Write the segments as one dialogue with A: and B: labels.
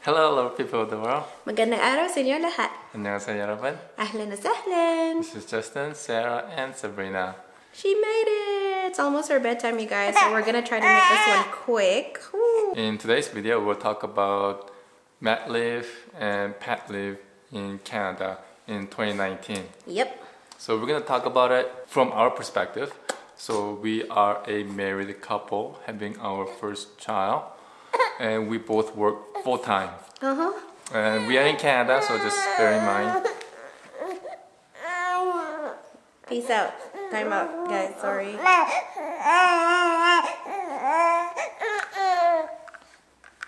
A: Hello people of the world.
B: Magandang araw sa inyo lahat.
A: 안녕하세요 여러분.
B: Ahlan wa sahlan.
A: This is Justin, Sarah, and Sabrina.
B: She made it. It's almost our bedtime, you guys, so we're gonna try to make this one quick. Woo.
A: In today's video, we'll talk about mat leave and pat leave in Canada in 2019.
B: Yep.
A: So we're gonna talk about it from our perspective. So we are a married couple having our first child, and we both work full-time. And we are in Canada, so just bear in mind.
B: Peace out. Time out, guys. Sorry.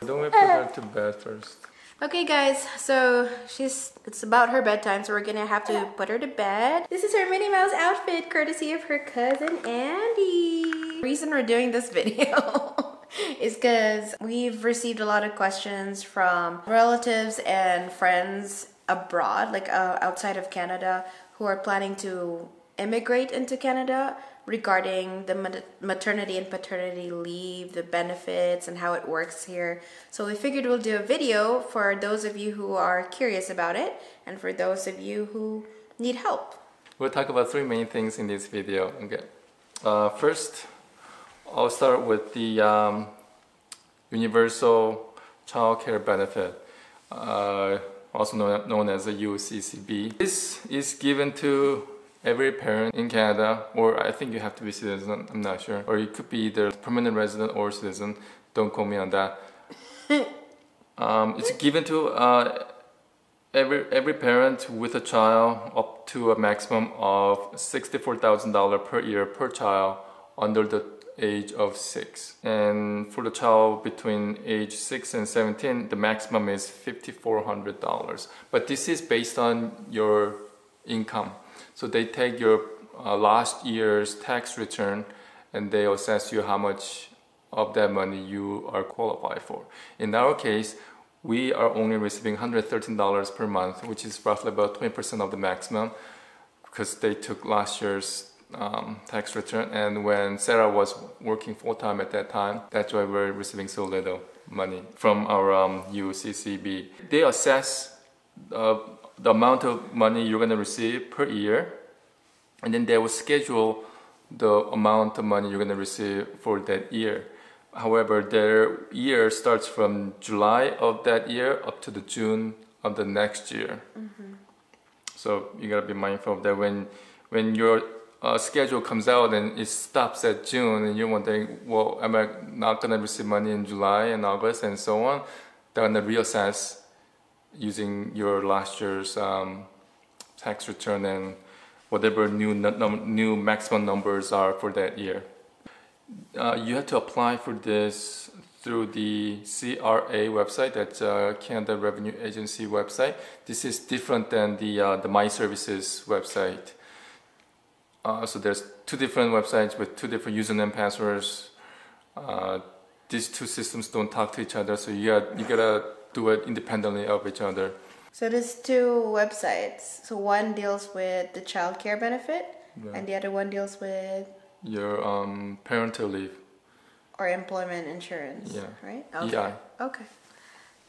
A: Don't we put her to bed first?
B: Okay, guys. So it's about her bedtime, so we're gonna have to put her to bed. This is her Minnie Mouse outfit, courtesy of her cousin Andy. The reason we're doing this video is because we've received a lot of questions from relatives and friends abroad, like outside of Canada, who are planning to immigrate into Canada regarding the maternity and paternity leave, the benefits, and how it works here. So we figured we'll do a video for those of you who are curious about it and for those of you who need help.
A: We'll talk about three main things in this video. Okay. First, I'll start with the Universal Child Care Benefit, also known as the UCCB. This is given to every parent in Canada, or I think you have to be citizen, I'm not sure. Or you could be either permanent resident or citizen, don't quote me on that. It's given to every parent with a child up to a maximum of $64,000 per year per child under the age of 6. And for the child between age 6 and 17, the maximum is $5,400. But this is based on your income. So they take your last year's tax return and they assess you how much of that money you are qualified for. In our case, we are only receiving $113 per month, which is roughly about 20% of the maximum, because they took last year's tax return. And when Sarah was working full-time at that time, that's why we're receiving so little money from our UCCB. They assess the amount of money you're going to receive per year, and then they will schedule the amount of money you're going to receive for that year. However, their year starts from July of that year up to the June of the next year. So you got to be mindful of that when your schedule comes out and it stops at June and you're wondering, well, am I not going to receive money in July and August and so on? They're going to reassess using your last year's tax return and whatever new maximum numbers are for that year. You have to apply for this through the CRA website, that's Canada Revenue Agency website. This is different than the My Services website. So there's two different websites with two different username and passwords. These two systems don't talk to each other, so you gotta do it independently of each other.
B: So there's two websites. So one deals with the child care benefit, and the other one deals with
A: your parental leave
B: or employment insurance.
A: Yeah.
B: Right? Okay.
A: EI.
B: Okay.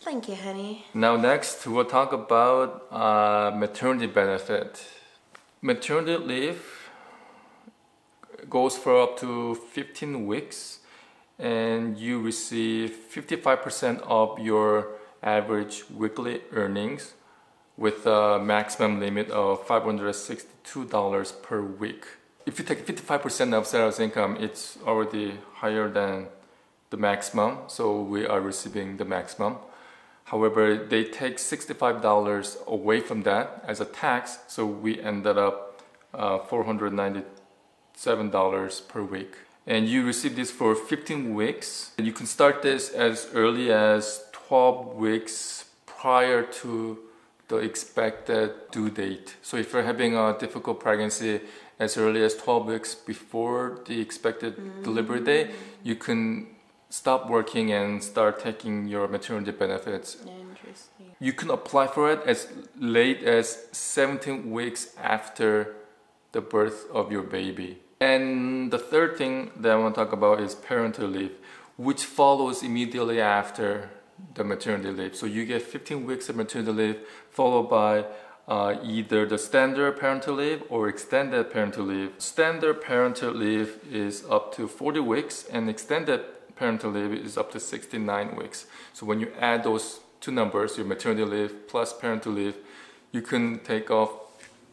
B: Thank you, honey.
A: Now next we'll talk about maternity benefit. Maternity leave goes for up to 15 weeks, and you receive 55% of your average weekly earnings with a maximum limit of $562 per week. If you take 55% of Sarah's income, it's already higher than the maximum, so we are receiving the maximum. However, they take $65 away from that as a tax, so we ended up $497 per week. And you receive this for 15 weeks. And you can start this as early as 12 weeks prior to the expected due date. So if you're having a difficult pregnancy as early as 12 weeks before the expected delivery date, you can stop working and start taking your maternity benefits.
B: Interesting.
A: You can apply for it as late as 17 weeks after the birth of your baby. And the third thing that I want to talk about is parental leave, which follows immediately after the maternity leave. So you get 15 weeks of maternity leave followed by either the standard parental leave or extended parental leave. Standard parental leave is up to 40 weeks and extended parental leave is up to 69 weeks. So when you add those two numbers, your maternity leave plus parental leave, you can take off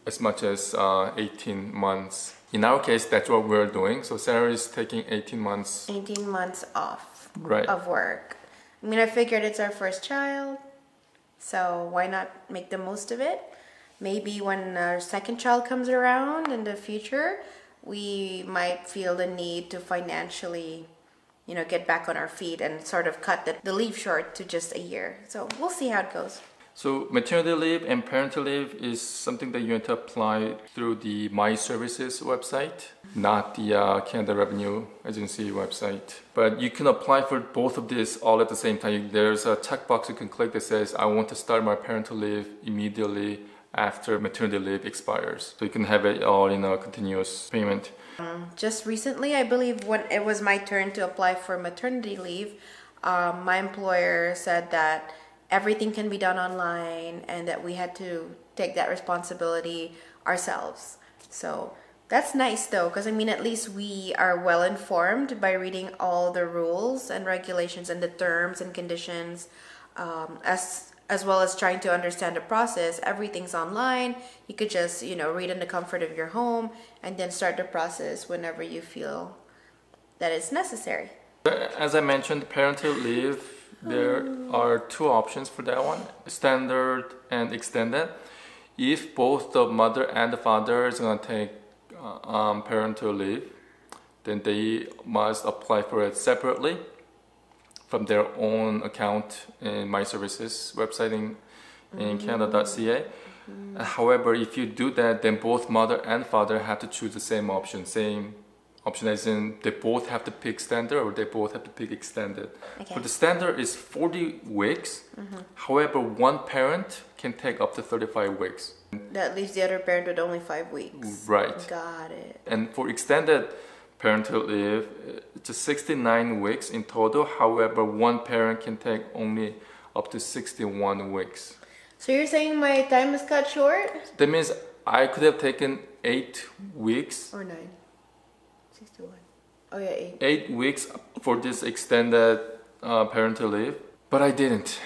A: as much as 18 months. In our case, that's what we're doing. So Sarah is taking 18 months.
B: 18 months off
A: Right.
B: of work. I mean, I figured it's our first child, so why not make the most of it? Maybe when our second child comes around in the future, we might feel the need to financially, get back on our feet and sort of cut the leave short to just a year. So we'll see how it goes.
A: So maternity leave and parental leave is something that you have to apply through the My Services website, not the Canada Revenue Agency website. But you can apply for both of these all at the same time. There's a checkbox you can click that says, I want to start my parental leave immediately after maternity leave expires. So you can have it all in a continuous payment.
B: Just recently, I believe when it was my turn to apply for maternity leave, my employer said that everything can be done online and that we had to take that responsibility ourselves. So that's nice though, because I mean, at least we are well informed by reading all the rules and regulations and the terms and conditions, as well as trying to understand the process. Everything's online. You could just, read in the comfort of your home and then start the process whenever you feel that it's necessary.
A: As I mentioned, parental leave, there are two options for that one, standard and extended. If both the mother and the father is going to take parental leave, then they must apply for it separately from their own account in My Services website in canada.ca. However, if you do that, then both mother and father have to choose the same option as in they both have to pick standard or they both have to pick extended.
B: Okay.
A: For the standard is 40 weeks. However, one parent can take up to 35 weeks.
B: That leaves the other parent with only 5 weeks.
A: Right.
B: Got it.
A: And for extended parental leave, it's 69 weeks in total. However, one parent can take only up to 61 weeks.
B: So you're saying my time is cut short?
A: That means I could have taken 8 weeks.
B: Or 9? 61. Oh yeah, 8.
A: 8 weeks for this extended parental leave, but I didn't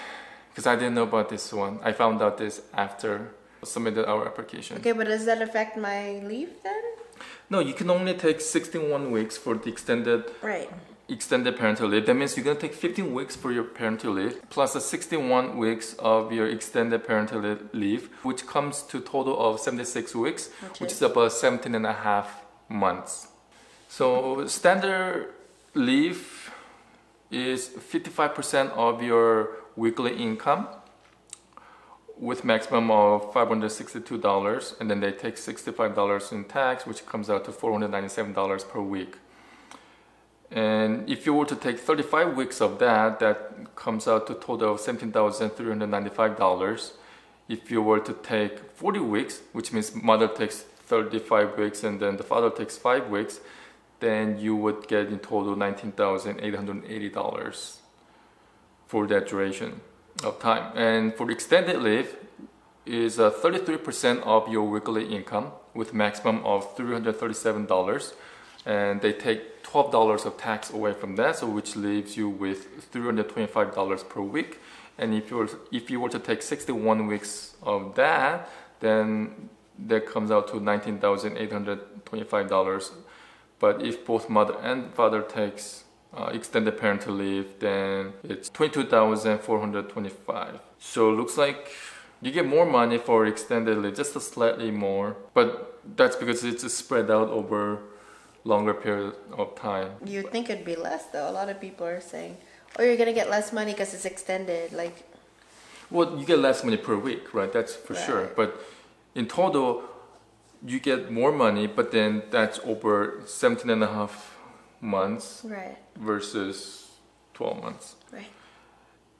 A: because I didn't know about this one. I found out this after I submitted our application.
B: Okay, but does that affect my leave then?
A: No, you can only take 61 weeks for the extended parental leave. That means you're going to take 15 weeks for your parental leave plus the 61 weeks of your extended parental leave, which comes to a total of 76 weeks, which is about 17 and a half months. So standard leave is 55% of your weekly income with maximum of $562, and then they take $65 in tax, which comes out to $497 per week. And if you were to take 35 weeks of that, that comes out to a total of $17,395. If you were to take 40 weeks, which means mother takes 35 weeks and then the father takes 5 weeks, then you would get in total $19,880 for that duration of time. And for extended leave is 33% of your weekly income with maximum of $337, and they take $12 of tax away from that, so which leaves you with $325 per week. And if you were to take 61 weeks of that, then that comes out to $19,825. But if both mother and father takes extended parental leave, then it's $22,425. So it looks like you get more money for extended leave, just a slightly more. But that's because it's spread out over longer period of time.
B: You'd think it'd be less though. A lot of people are saying, oh, you're gonna get less money because it's extended.
A: Well, you get less money per week, right? That's for sure. But in total, you get more money, but then that's over 17 and a half months versus 12 months.
B: Right.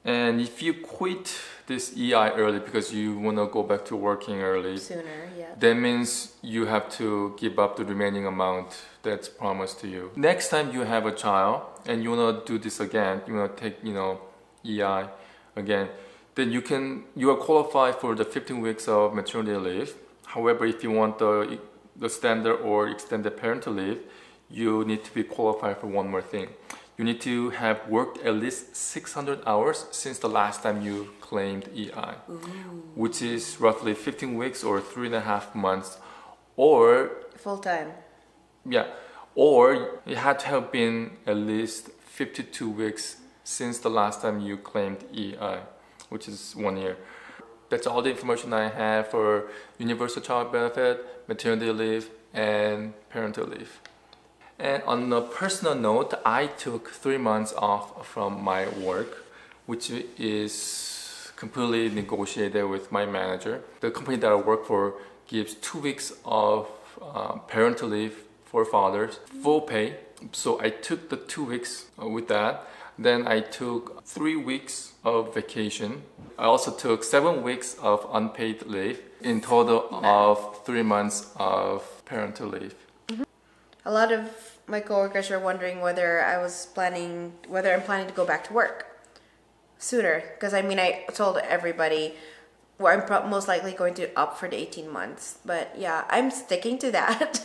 A: And if you quit this EI early because you want to go back to working early,
B: sooner,
A: that means you have to give up the remaining amount that's promised to you. Next time you have a child and you want to do this again, you want to take, EI, again, then you are qualified for the 15 weeks of maternity leave. However, if you want the standard or extended parental leave, you need to be qualified for one more thing. You need to have worked at least 600 hours since the last time you claimed EI, which is roughly 15 weeks or 3.5 months, or
B: full-time.
A: Yeah, or it had to have been at least 52 weeks since the last time you claimed EI, which is 1 year. That's all the information I have for universal child benefit, maternity leave, and parental leave. And on a personal note, I took 3 months off from my work, which is completely negotiated with my manager. The company that I work for gives 2 weeks of parental leave for fathers, full pay. So I took the 2 weeks with that. Then I took 3 weeks of vacation. I also took 7 weeks of unpaid leave, in total of 3 months of parental leave.
B: A lot of my coworkers are wondering whether I'm planning to go back to work sooner. Because I mean, I told everybody I'm most likely going to opt for the 18 months. But yeah, I'm sticking to that.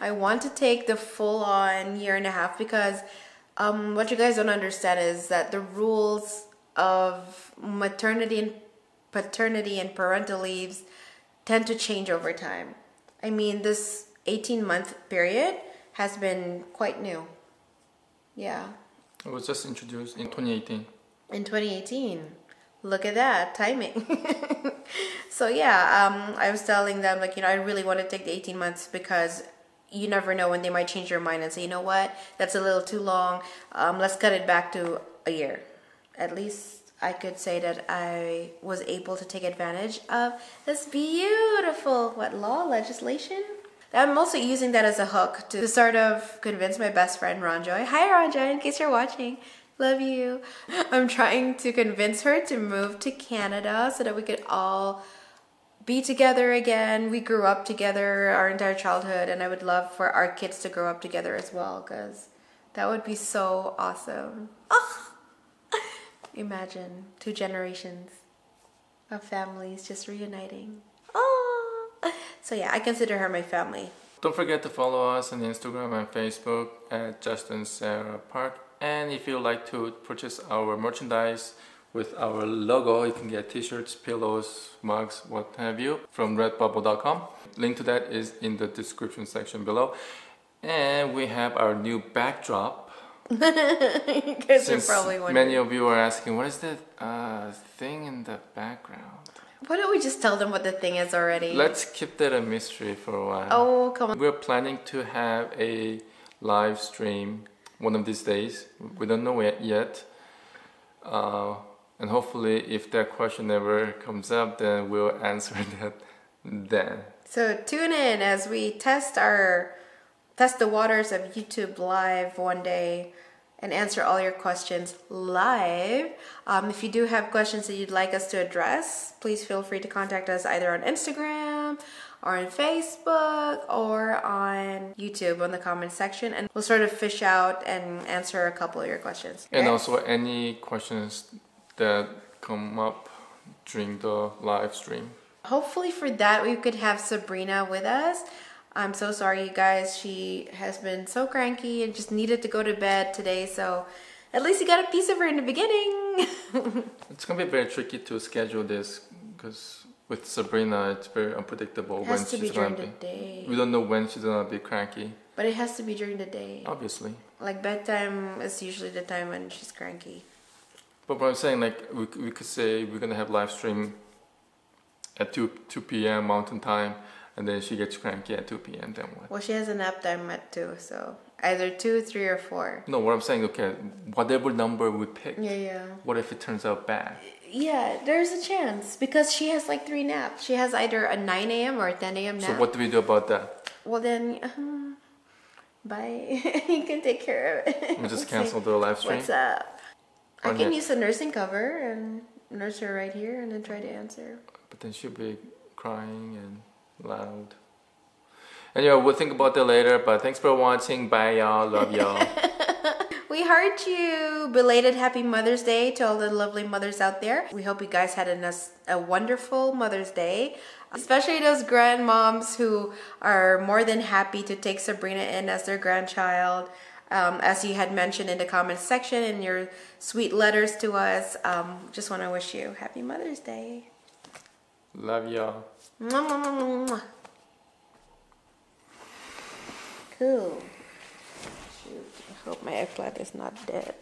B: I want to take the full-on 1.5 years because what you guys don't understand is that the rules of maternity and paternity and parental leaves tend to change over time. I mean, this 18-month period has been quite new. Yeah.
A: It was just introduced in 2018.
B: In 2018. Look at that, timing. So yeah, I was telling them, like, I really want to take the 18 months because you never know when they might change their mind and say, you know what, that's a little too long. Let's cut it back to a year. At least I could say that I was able to take advantage of this beautiful, legislation? I'm also using that as a hook to sort of convince my best friend, Ronjoy. Hi, Ronjoy, in case you're watching. Love you. I'm trying to convince her to move to Canada so that we could all be together again. We grew up together our entire childhood, and I would love for our kids to grow up together as well, because that would be so awesome. Oh, imagine 2 generations of families just reuniting. Oh. So yeah, I consider her my family.
A: Don't forget to follow us on Instagram and Facebook at Justin Sarah Park. And if you'd like to purchase our merchandise with our logo, you can get t-shirts, pillows, mugs, what have you, from redbubble.com. Link to that is in the description section below. And we have our new backdrop.
B: You guys are probably wondering.
A: Many of you are asking, what is that thing in the background?
B: Why don't we just tell them what the thing is already?
A: Let's keep that a mystery for a while.
B: Oh, come on.
A: We're planning to have a live stream one of these days. We don't know it yet. And hopefully if that question ever comes up, then we'll answer that then. So
B: tune in as we test the waters of YouTube live one day and answer all your questions live. If you do have questions that you'd like us to address, please feel free to contact us either on Instagram or on Facebook or on YouTube on the comment section, and we'll sort of fish out and answer a couple of your questions.
A: And also any questions that come up during the live stream.
B: Hopefully for that we could have Sabrina with us. I'm so sorry, you guys. She has been so cranky and just needed to go to bed today, so at least you got a piece of her in the beginning.
A: It's gonna be very tricky to schedule this because with Sabrina, it's very unpredictable
B: when she's gonna be. It has to be during the day.
A: We don't know when she's gonna be cranky.
B: But it has to be during the day.
A: Obviously. Like
B: bedtime is usually the time when she's cranky.
A: But what I'm saying, like we could say we're gonna have live stream at 2 p.m. Mountain Time, and then she gets cranky at 2 p.m. Then what?
B: Well, she has a nap time at 2, so either 2, 3, or 4.
A: No, what I'm saying, okay, whatever number we pick.
B: Yeah.
A: What if it turns out bad?
B: Yeah, there's a chance because she has like 3 naps. She has either a 9 a.m. or a 10 a.m. nap.
A: So what do we do about that?
B: Well then, bye. You can take care of it.
A: We just cancel the live stream?
B: What's up? I can use the nursing cover and nurse her right here and then try to answer.
A: But then she'll be crying and loud. Anyway, we'll think about that later, but thanks for watching. Bye y'all. Love y'all.
B: We heart you. Belated Happy Mother's Day to all the lovely mothers out there. We hope you guys had a wonderful Mother's Day. Especially those grandmoms who are more than happy to take Sabrina in as their grandchild. As you had mentioned in the comments section in your sweet letters to us. Just want to wish you Happy Mother's Day.
A: Love y'all.
B: Mwah, mwah, mwah, mwah. Cool. Shoot, I hope my eggplant is not dead.